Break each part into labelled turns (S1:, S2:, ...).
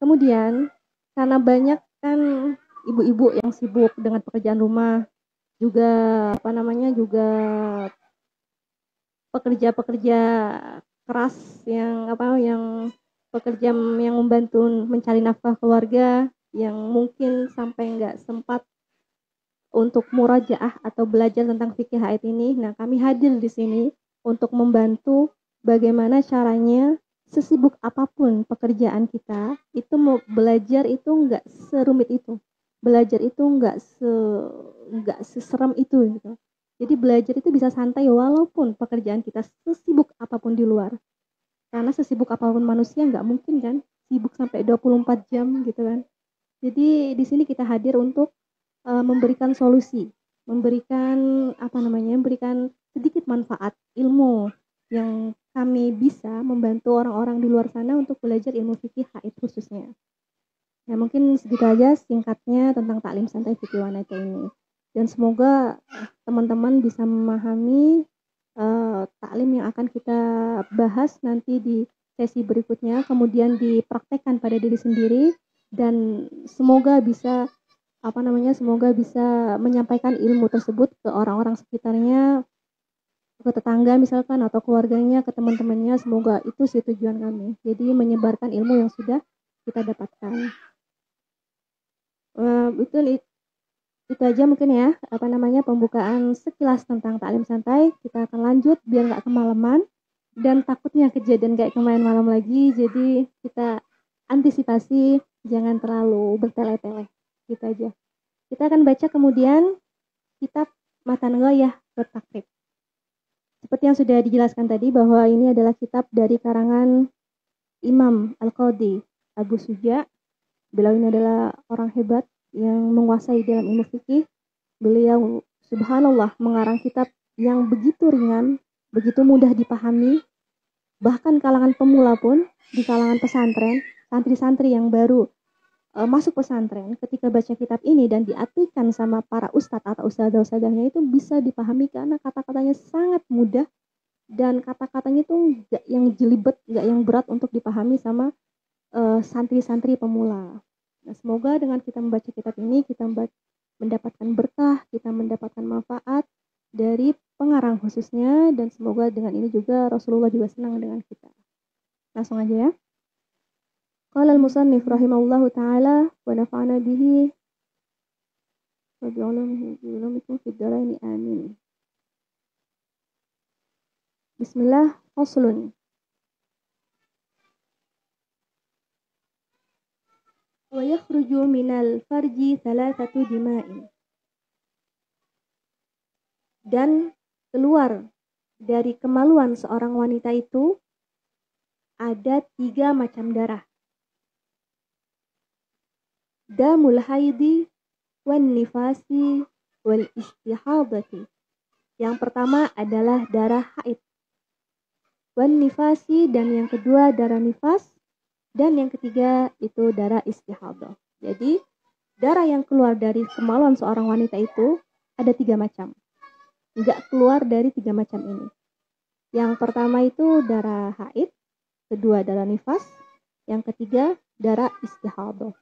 S1: Kemudian karena banyak kan ibu-ibu yang sibuk dengan pekerjaan rumah, juga juga pekerja-pekerja keras yang pekerja yang membantu mencari nafkah keluarga, yang mungkin sampai nggak sempat untuk murajaah atau belajar tentang fikih haid ini. Nah, kami hadir di sini untuk membantu bagaimana caranya sesibuk apapun pekerjaan kita, itu mau belajar itu nggak serumit itu. Belajar itu nggak seserem itu gitu. Jadi belajar itu bisa santai walaupun pekerjaan kita sesibuk apapun di luar. Karena sesibuk apapun manusia nggak mungkin kan sibuk sampai 24 jam gitu kan. Jadi di sini kita hadir untuk memberikan solusi, memberikan sedikit manfaat ilmu yang kami bisa membantu orang-orang di luar sana untuk belajar ilmu fikih haid khususnya. Ya mungkin segitu aja singkatnya tentang taklim santai fikih wanita ini. Dan semoga teman-teman bisa memahami taklim yang akan kita bahas nanti di sesi berikutnya, kemudian dipraktekkan pada diri sendiri, dan semoga bisa menyampaikan ilmu tersebut ke orang-orang sekitarnya, ke tetangga misalkan, atau keluarganya, ke teman-temannya. Semoga itu sih tujuan kami. Jadi menyebarkan ilmu yang sudah kita dapatkan. Itu aja mungkin ya, pembukaan sekilas tentang taklim santai. Kita akan lanjut biar nggak kemalaman, dan takutnya kejadian kayak kemarin malam lagi. Jadi kita antisipasi jangan terlalu bertele-tele. Gitu aja. Kita akan baca kemudian kitab Matan Ghayah Takrib. Seperti yang sudah dijelaskan tadi bahwa ini adalah kitab dari karangan Imam Al-Qadhi Abu Suja. Beliau ini adalah orang hebat yang menguasai dalam ilmu fikih. Beliau subhanallah mengarang kitab yang begitu ringan, begitu mudah dipahami. Bahkan kalangan pemula pun, di kalangan pesantren, santri-santri yang baru masuk pesantren, ketika baca kitab ini dan diartikan sama para ustadz atau ustadzah-ustadzahnya, itu bisa dipahami karena kata-katanya sangat mudah dan kata-katanya itu nggak yang jelibet, nggak yang berat untuk dipahami sama santri-santri pemula. Nah, semoga dengan kita membaca kitab ini kita mendapatkan berkah, kita mendapatkan manfaat dari pengarang khususnya, dan semoga dengan ini juga Rasulullah juga senang dengan kita. Langsung aja ya. Qala al-musannif rahimahullahu ta'ala wa nafa'ana bihi wa bi'ulumikum fid dharain amin. Bismillah, faslun. Wa yakhruju minal farji thalathatu dima'in. Dan keluar dari kemaluan seorang wanita itu ada 3 macam darah. Damul haidi wan nifasi wal istihadati. Yang pertama adalah darah haid, wan nifasi, dan yang kedua darah nifas, dan yang ketiga itu darah istihadah. Jadi darah yang keluar dari kemaluan seorang wanita itu ada 3 macam. Enggak keluar dari 3 macam ini. Yang pertama itu darah haid, kedua darah nifas, yang ketiga darah istihadah.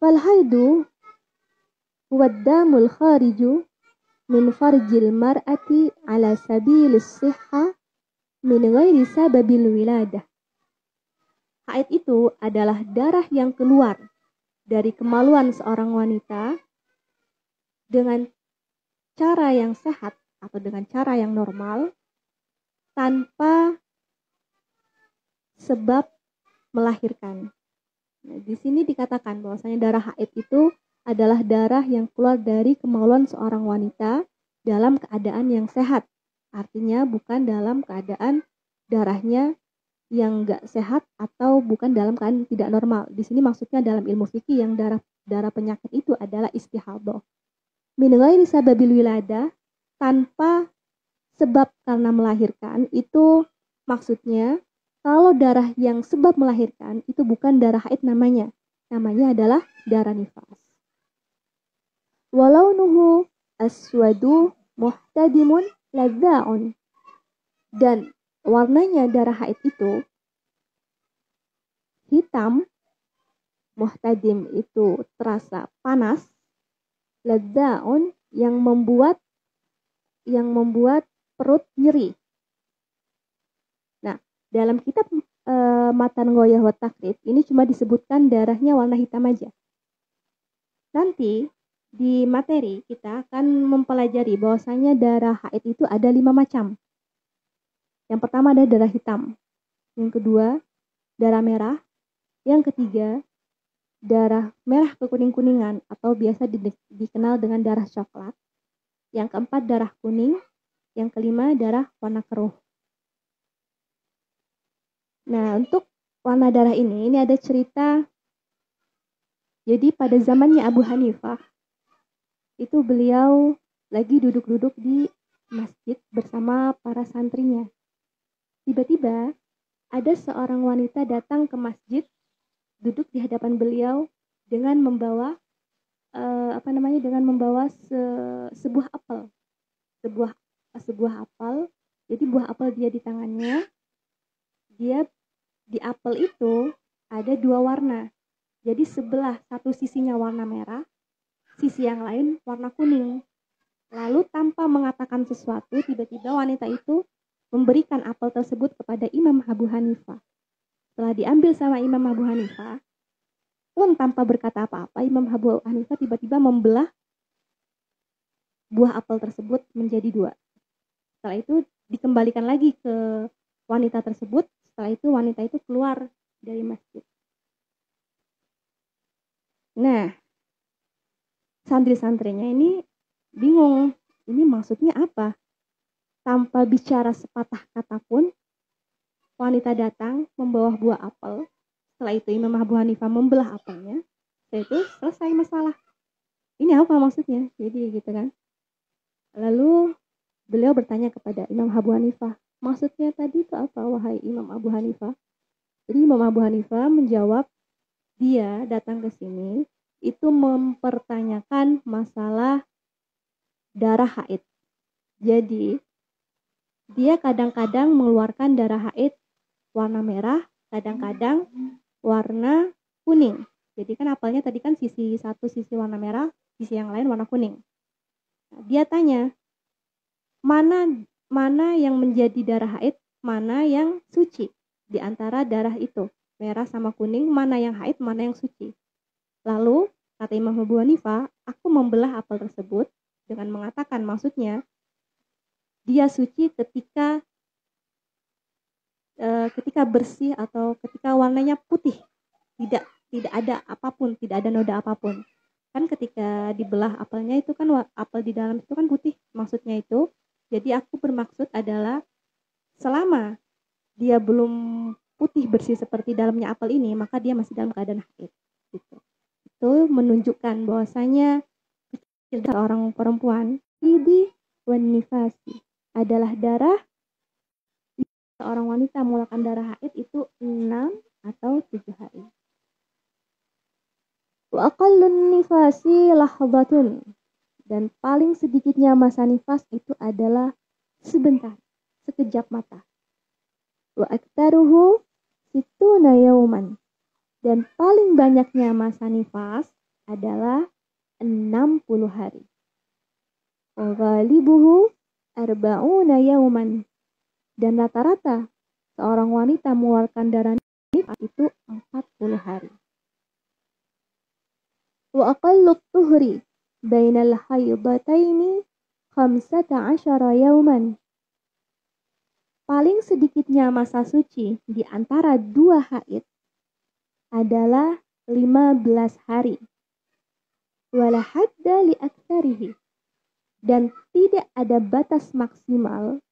S1: Fal haidu huwa ad-damul khariju min farjil mar'ati ala sabilis sihha min ghairi sababil wiladah. Haid itu adalah darah yang keluar dari kemaluan seorang wanita dengan cara yang sehat atau dengan cara yang normal tanpa sebab melahirkan. Nah, di sini dikatakan bahwasanya darah haid itu adalah darah yang keluar dari kemaluan seorang wanita dalam keadaan yang sehat. Artinya bukan dalam keadaan darahnya yang enggak sehat atau bukan dalam keadaan tidak normal. Di sini maksudnya dalam ilmu fikih yang darah penyakit itu adalah istihadah. Min ghairi sababil wiladah, tanpa sebab karena melahirkan. Itu maksudnya kalau darah yang sebab melahirkan itu bukan darah haid namanya. Namanya adalah darah nifas. Walaunuhu aswadu muhtadimun ladza'un. Dan warnanya darah haid itu hitam muhtadim itu terasa panas, ladza'un yang membuat perut nyeri. Nah, dalam kitab Matan Ghoyah wa Takrib ini cuma disebutkan darahnya warna hitam aja. Nanti di materi kita akan mempelajari bahwasanya darah haid itu ada 5 macam. Yang pertama ada darah hitam. Yang kedua, darah merah. Yang ketiga, darah merah kekuning-kuningan atau biasa dikenal dengan darah coklat. Yang keempat, darah kuning. Yang kelima, darah warna keruh. Nah, untuk warna darah ini ada cerita. Jadi pada zamannya Abu Hanifah, itu beliau lagi duduk-duduk di masjid bersama para santrinya. Tiba-tiba ada seorang wanita datang ke masjid, duduk di hadapan beliau dengan membawa sebuah apel. Sebuah apel. Jadi buah apel dia di tangannya. Dia di apel itu ada 2 warna. Jadi sebelah satu sisinya warna merah, sisi yang lain warna kuning. Lalu tanpa mengatakan sesuatu, tiba-tiba wanita itu memberikan apel tersebut kepada Imam Abu Hanifah. Setelah diambil sama Imam Abu Hanifah, pun tanpa berkata apa-apa, Imam Abu Hanifah tiba-tiba membelah buah apel tersebut menjadi 2. Setelah itu dikembalikan lagi ke wanita tersebut. Setelah itu wanita itu keluar dari masjid. Nah, santri-santrinya ini bingung. Ini maksudnya apa? Tanpa bicara sepatah kata pun, wanita datang membawa buah apel. Setelah itu Imam Abu Hanifah membelah apelnya. Setelah itu selesai masalah. Ini apa maksudnya? Jadi gitu kan. Lalu beliau bertanya kepada Imam Abu Hanifah, maksudnya tadi itu apa, wahai Imam Abu Hanifah? Jadi Imam Abu Hanifah menjawab, dia datang ke sini itu mempertanyakan masalah darah haid. Jadi dia kadang-kadang mengeluarkan darah haid warna merah, kadang-kadang warna kuning. Jadi kan apelnya tadi kan sisi satu sisi warna merah, sisi yang lain warna kuning. Nah, dia tanya, mana yang menjadi darah haid, mana yang suci di antara darah itu, merah sama kuning, mana yang haid, mana yang suci. Lalu kata Imam Abu Hanifah, aku membelah apel tersebut dengan mengatakan maksudnya dia suci ketika bersih atau ketika warnanya putih, tidak ada apapun, tidak ada noda apapun. Kan ketika dibelah apelnya itu kan apel di dalam itu kan putih, maksudnya itu. Jadi aku bermaksud adalah selama dia belum putih bersih seperti dalamnya apel ini, maka dia masih dalam keadaan haid. Gitu. Itu menunjukkan bahwasanya seorang perempuan idi wan nifasi adalah darah. Seorang wanita mengeluarkan darah haid itu 6 atau 7 hari. Wa aqallun nifasi lahdatun. Dan paling sedikitnya masa nifas itu adalah sebentar, sekejap mata. Wa aktaruhu situna yauman. Dan paling banyaknya masa nifas adalah 60 hari. Wa ghalibuhu arba'una yauman. Dan rata-rata seorang wanita mengeluarkan darah nifas itu 40 hari. Wa aqallut tuhri bainal haidataini 15 yauman. Paling sedikitnya masa suci di antara 2 haid adalah 15 hari. Wala hadda li aktsarihi. Dan tidak ada batas maksimal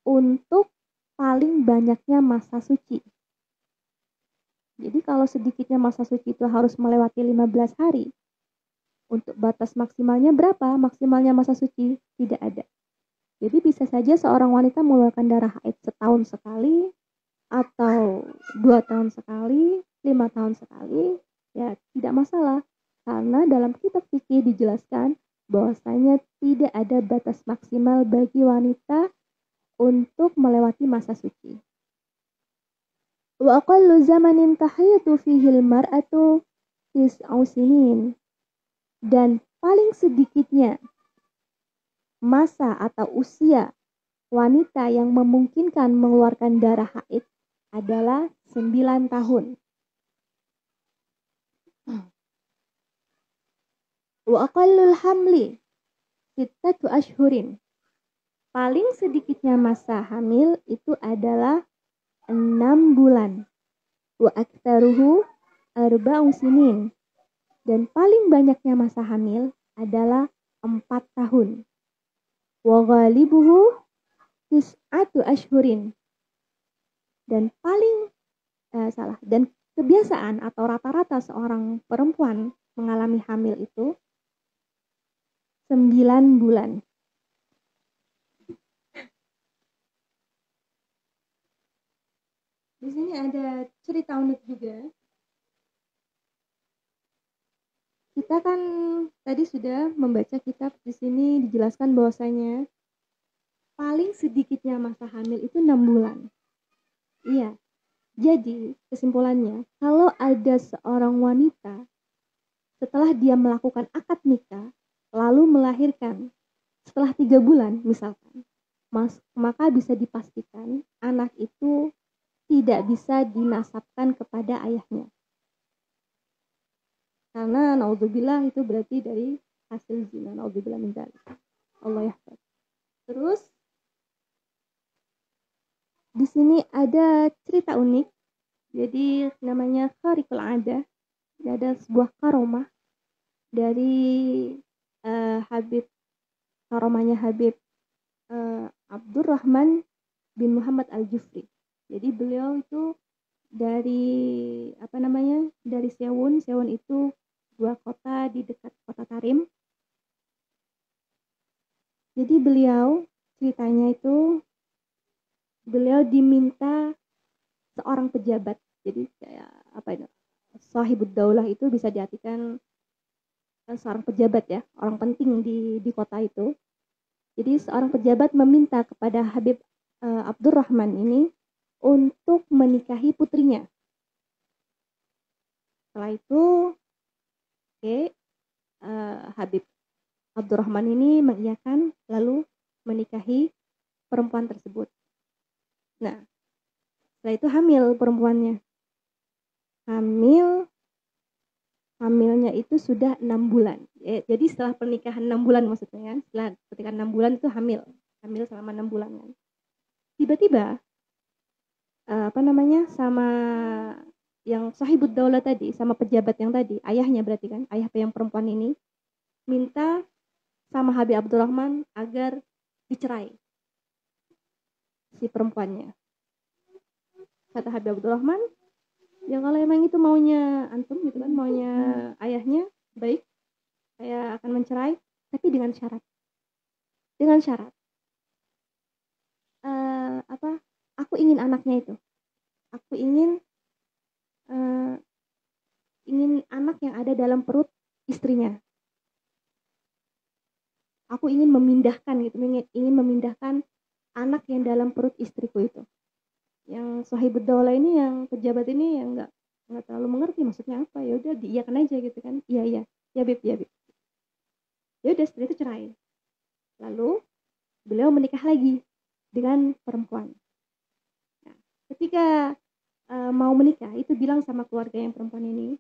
S1: untuk paling banyaknya masa suci. Jadi kalau sedikitnya masa suci itu harus melewati 15 hari. Untuk batas maksimalnya berapa? Maksimalnya masa suci? Tidak ada. Jadi bisa saja seorang wanita mengeluarkan darah haid setahun sekali, atau 2 tahun sekali, 5 tahun sekali, ya tidak masalah. Karena dalam kitab fikih dijelaskan bahwasanya tidak ada batas maksimal bagi wanita untuk melewati masa suci. Wa aqallu zamanin tahidu fihi al-mar'atu tis'u sinin. Dan paling sedikitnya masa atau usia wanita yang memungkinkan mengeluarkan darah haid adalah 9 tahun. Wa aqallul hamli 6 ashhurin. Paling sedikitnya masa hamil itu adalah 6 bulan. Wa aktsaruhu 4 sinin. Dan paling banyaknya masa hamil adalah 4 tahun. Wa ghalibuhu 9 ashhurin. Dan dan kebiasaan atau rata-rata seorang perempuan mengalami hamil itu 9 bulan. Di sini ada cerita unik juga. Kita kan tadi sudah membaca kitab, di sini dijelaskan bahwasanya paling sedikitnya masa hamil itu 6 bulan. Iya. Jadi, kesimpulannya, kalau ada seorang wanita setelah dia melakukan akad nikah lalu melahirkan setelah 3 bulan misalkan, maka bisa dipastikan anak itu tidak bisa dinasabkan kepada ayahnya. Karena naudzubillah itu berarti dari hasil zina. Naudzubillah min dzalik. Allah yahfaz. Terus di sini ada cerita unik. Jadi namanya Khariqul Adah. Ada sebuah karomah dari Habib, karomahnya Habib Abdurrahman bin Muhammad Al-Jufri. Jadi beliau itu dari dari Sewun. Sewun itu dua kota di dekat kota Tarim. Jadi beliau ceritanya itu beliau diminta seorang pejabat. Jadi kayak Sahibud Daulah itu bisa diartikan seorang pejabat ya, orang penting di kota itu. Jadi seorang pejabat meminta kepada Habib Abdurrahman ini untuk menikahi putrinya. Setelah itu, Habib Abdurrahman ini mengiyakan lalu menikahi perempuan tersebut. Nah, setelah itu hamil perempuannya. Hamilnya itu sudah 6 bulan. Jadi setelah pernikahan 6 bulan maksudnya kan. Setelah ketika 6 bulan itu hamil selama 6 bulan kan. Tiba-tiba sama yang Sahibud Daulah tadi, sama pejabat yang tadi, ayahnya berarti kan, ayah yang perempuan ini minta sama Habib Abdurrahman agar dicerai si perempuannya. Kata Habib Abdurrahman, ya kalau emang itu maunya antum gitu kan, maunya ayahnya, baik, saya akan mencerai, tapi dengan syarat. Aku ingin anaknya itu. Aku ingin anak yang ada dalam perut istrinya. Aku ingin memindahkan anak yang dalam perut istriku itu. Yang Sahibud Daulah ini, yang pejabat ini yang nggak terlalu mengerti maksudnya apa. Ya udah diiyakan aja gitu kan. Iya. Ya Bib. Ya udah setelah itu cerai. Lalu beliau menikah lagi dengan perempuan. Nah, ketika mau menikah itu bilang sama keluarga yang perempuan ini,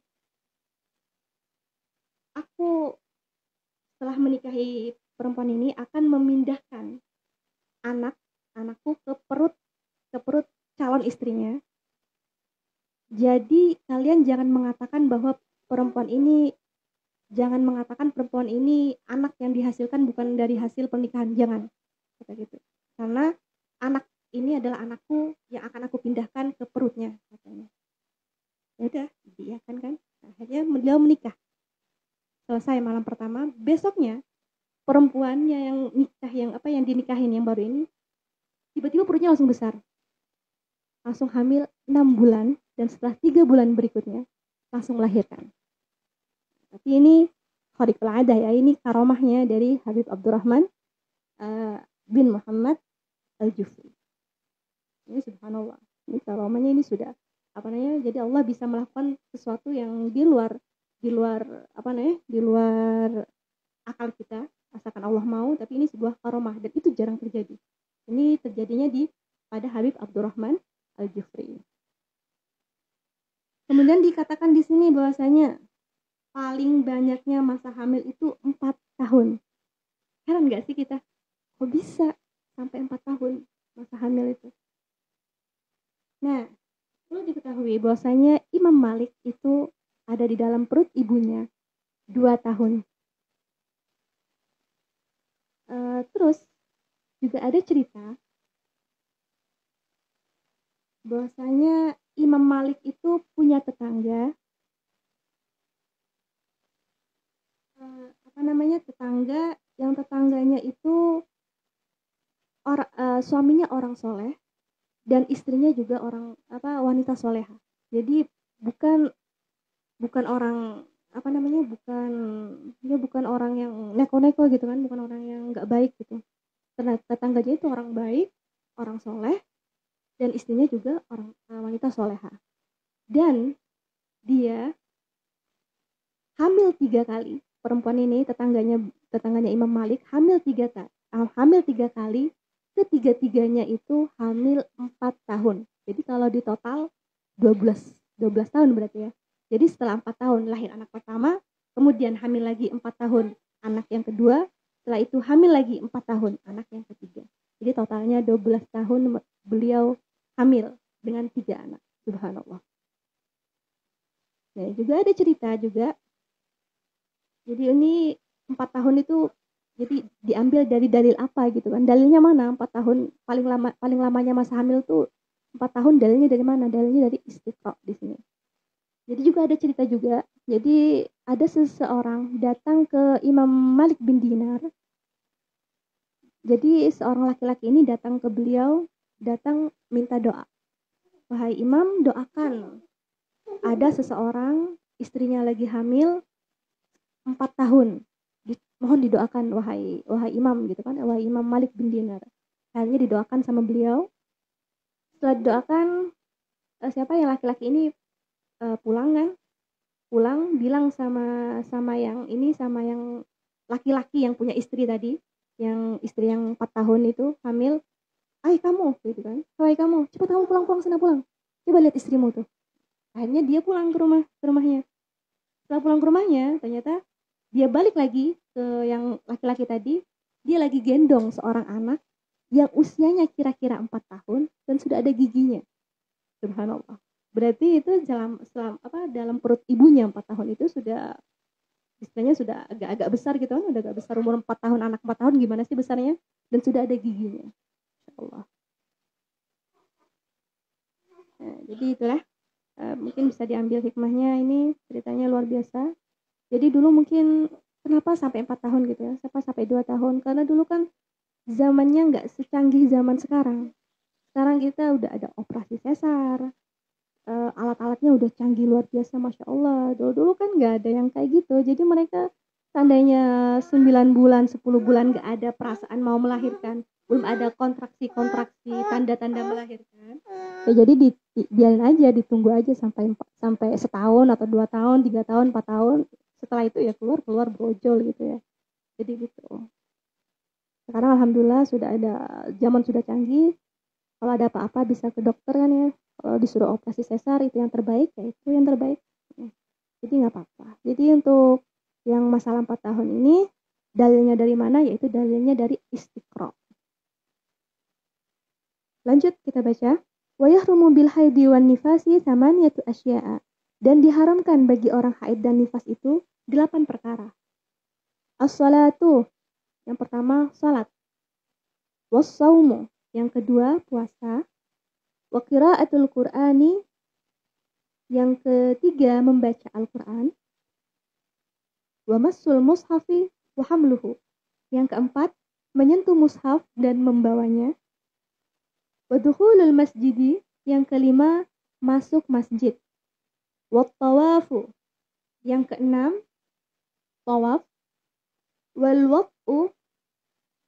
S1: aku setelah menikahi perempuan ini akan memindahkan anakku ke perut calon istrinya. Jadi kalian jangan mengatakan perempuan ini anak yang dihasilkan bukan dari hasil pernikahan, jangan kata gitu. Karena anak ini adalah anakku yang akan aku pindahkan ke perutnya katanya. Ya udah, diiyakan kan. Akhirnya beliau menikah. Selesai malam pertama, besoknya perempuannya yang dinikahin yang baru ini tiba-tiba perutnya langsung besar. Langsung hamil 6 bulan dan setelah 3 bulan berikutnya langsung melahirkan. Tapi ini Khariqul Adah ya, ini karomahnya dari Habib Abdurrahman bin Muhammad Al-Jufri. Ini subhanallah. Ini karomahnya ini sudah jadi Allah bisa melakukan sesuatu yang di luar di luar di luar akal kita, asalkan Allah mau, tapi ini sebuah karomah dan itu jarang terjadi. Ini terjadinya pada Habib Abdurrahman Al-Jufri. Kemudian dikatakan di sini bahwasanya paling banyaknya masa hamil itu 4 tahun. Heran nggak sih kita? Kok bisa sampai 4 tahun masa hamil itu? Nah, perlu diketahui bahwasanya Imam Malik itu ada di dalam perut ibunya 2 tahun. Terus juga ada cerita bahwasanya Imam Malik itu punya tetangga, tetangga yang tetangganya itu suaminya orang soleh dan istrinya juga wanita soleha. Jadi bukan orang bukan orang yang neko-neko gitu kan, bukan orang yang nggak baik gitu. Karena tetangganya itu orang baik, orang soleh, dan istrinya juga orang wanita soleha. Dan dia hamil 3 kali. Perempuan ini tetangganya Imam Malik hamil 3 kali. Ketiga-tiganya itu hamil 4 tahun. Jadi kalau di total 12 tahun berarti ya. Jadi setelah 4 tahun lahir anak pertama, kemudian hamil lagi 4 tahun anak yang kedua, setelah itu hamil lagi 4 tahun anak yang ketiga. Jadi totalnya 12 tahun beliau hamil dengan 3 anak. Subhanallah. Nah, juga ada cerita juga. Jadi ini 4 tahun itu jadi diambil dari dalil apa gitu kan? Dalilnya mana? 4 tahun paling lamanya masa hamil tuh 4 tahun, dalilnya dari mana? Dalilnya dari Istiqra di sini. Jadi juga ada cerita juga. Jadi ada seseorang datang ke Imam Malik bin Dinar. Jadi seorang laki-laki ini datang ke beliau, datang minta doa. Wahai Imam, doakan. Ada seseorang, istrinya lagi hamil 4 tahun. Mohon didoakan wahai Imam gitu kan, wahai Imam Malik bin Dinar. Akhirnya didoakan sama beliau. Setelah didoakan, siapa yang laki-laki ini pulang bilang sama yang laki-laki yang punya istri tadi, yang istri yang 4 tahun itu hamil, kamu gitu kan, kamu cepat kamu pulang sana, pulang, coba lihat istrimu tuh. Akhirnya dia pulang ke rumahnya. Setelah pulang ke rumahnya, ternyata dia balik lagi ke yang laki-laki tadi. Dia lagi gendong seorang anak yang usianya kira-kira 4 tahun dan sudah ada giginya. Subhanallah. Berarti itu dalam perut ibunya 4 tahun itu sudah istilahnya sudah agak besar gitu kan, udah agak besar, umur 4 tahun, anak 4 tahun gimana sih besarnya, dan sudah ada giginya. Insyaallah. Nah, jadi itulah mungkin bisa diambil hikmahnya, ini ceritanya luar biasa. Jadi dulu mungkin kenapa sampai 4 tahun gitu ya, sampai 2 tahun, karena dulu kan zamannya nggak secanggih zaman sekarang. Sekarang kita udah ada operasi sesar, alat-alatnya udah canggih luar biasa, Masya Allah. Dulu kan nggak ada yang kayak gitu. Jadi mereka tandanya 9 bulan, 10 bulan nggak ada perasaan mau melahirkan. Belum ada kontraksi-kontraksi, tanda-tanda melahirkan. Ya jadi biarin aja, ditunggu aja sampai setahun atau 2 tahun, 3 tahun, 4 tahun. Setelah itu ya keluar brojol gitu ya. Jadi gitu. Sekarang alhamdulillah sudah ada, zaman sudah canggih. Kalau ada apa-apa bisa ke dokter kan ya. Kalau disuruh operasi sesar itu yang terbaik, ya itu yang terbaik. Jadi nggak apa-apa. Jadi untuk yang masalah 4 tahun ini, dalilnya dari mana? Yaitu dalilnya dari Istiqra. Lanjut kita baca. Wa yahrumu bil haidi wan nifasi thamaniyatu asya'a. Dan diharamkan bagi orang haid dan nifas itu 8 perkara. As-salatu, yang pertama salat. Was-saumu, yang kedua puasa. Wa qira'atul Qur'ani, yang ketiga membaca Al-Qur'an. Wa massul mushafi wa hamluhu, yang keempat menyentuh mushaf dan membawanya. Wa dukhulul masjidi, yang kelima masuk masjid. Wa tawafu, yang keenam tawaf. Wal wat'u,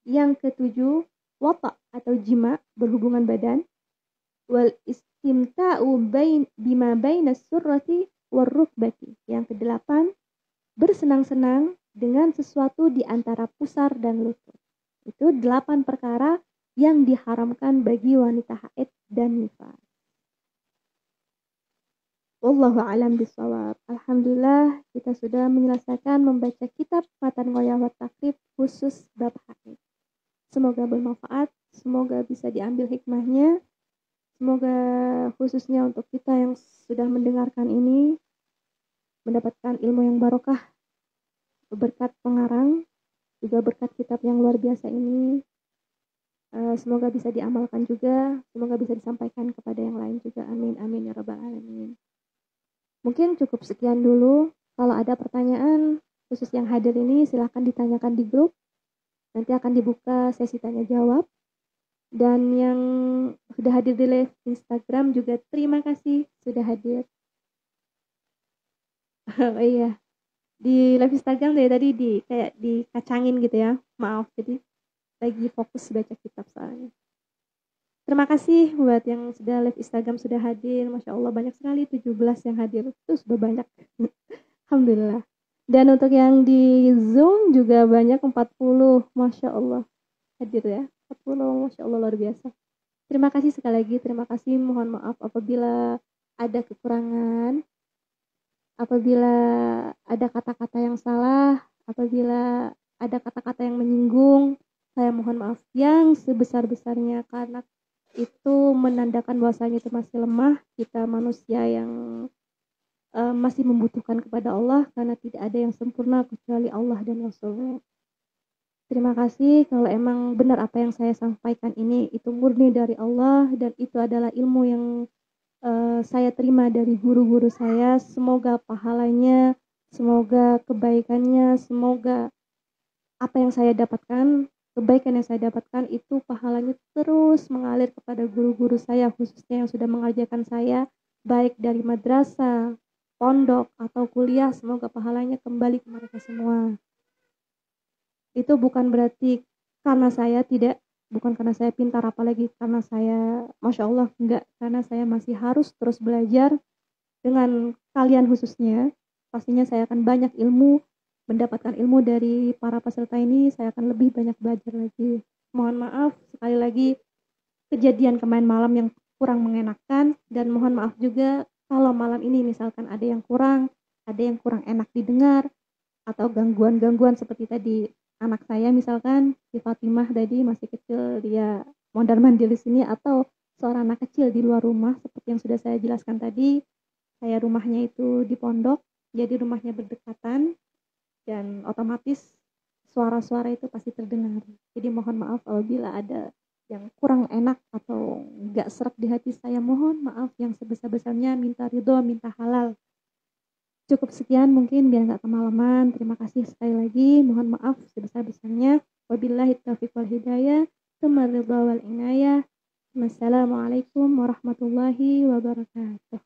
S1: yang ketujuh wata' atau jima, berhubungan badan. Wal istimta'u bima bainas surrati war rukbati, yang kedelapan bersenang-senang dengan sesuatu di antara pusar dan lutut. Itu 8 perkara yang diharamkan bagi wanita haid dan nifas. Wallahu a'lam bishawab. Alhamdulillah kita sudah menyelesaikan membaca kitab Matan Ghoyah wa Takrib khusus bab haid. Semoga bermanfaat, semoga bisa diambil hikmahnya, semoga khususnya untuk kita yang sudah mendengarkan ini mendapatkan ilmu yang barokah berkat pengarang, juga berkat kitab yang luar biasa ini. Semoga bisa diamalkan juga, semoga bisa disampaikan kepada yang lain juga. Amin, amin ya rabbal alamin. Mungkin cukup sekian dulu. Kalau ada pertanyaan khusus yang hadir ini silahkan ditanyakan di grup. Nanti akan dibuka sesi tanya jawab. Dan yang sudah hadir di live Instagram juga terima kasih sudah hadir. Oh iya, di live Instagram dari tadi kayak dikacangin gitu ya. Maaf, jadi lagi fokus baca kitab soalnya. Terima kasih buat yang sudah live Instagram sudah hadir. Masya Allah banyak sekali, 17 yang hadir. Itu sudah banyak. Alhamdulillah. Dan untuk yang di Zoom juga banyak 40. Masya Allah. Hadir ya. 40. Masya Allah luar biasa. Terima kasih sekali lagi. Terima kasih. Mohon maaf apabila ada kekurangan. Apabila ada kata-kata yang salah. Apabila ada kata-kata yang menyinggung. Saya mohon maaf yang sebesar-besarnya karena itu menandakan bahwasanya itu masih lemah, kita manusia yang masih membutuhkan kepada Allah karena tidak ada yang sempurna kecuali Allah dan Rasulnya. Terima kasih kalau emang benar apa yang saya sampaikan ini itu murni dari Allah dan itu adalah ilmu yang saya terima dari guru-guru saya. Semoga pahalanya, semoga kebaikannya, semoga apa yang saya dapatkan, kebaikan yang saya dapatkan itu pahalanya terus mengalir kepada guru-guru saya khususnya yang sudah mengajarkan saya baik dari madrasah, pondok atau kuliah, semoga pahalanya kembali ke mereka semua. Itu bukan berarti karena saya tidak, bukan karena saya pintar apalagi karena saya Masya Allah, enggak, karena saya masih harus terus belajar dengan kalian khususnya. Pastinya saya akan banyak mendapatkan ilmu dari para peserta ini, saya akan lebih banyak belajar lagi. Mohon maaf sekali lagi kejadian kemarin malam yang kurang mengenakan, dan mohon maaf juga kalau malam ini misalkan ada yang kurang enak didengar atau gangguan-gangguan seperti tadi anak saya misalkan si Fatimah tadi masih kecil, dia mondar-mandir di sini, atau seorang anak kecil di luar rumah seperti yang sudah saya jelaskan tadi. Saya rumahnya itu di pondok, jadi rumahnya berdekatan dan otomatis suara-suara itu pasti terdengar. Jadi mohon maaf apabila ada yang kurang enak atau nggak serak di hati saya, mohon maaf yang sebesar-besarnya, minta ridho, minta halal. Cukup sekian mungkin biar nggak kemalaman. Terima kasih sekali lagi, mohon maaf sebesar-besarnya. Wabillahi taufiq wal hidayah, tsumma ridha wal inayah. Wassalamualaikum warahmatullahi wabarakatuh.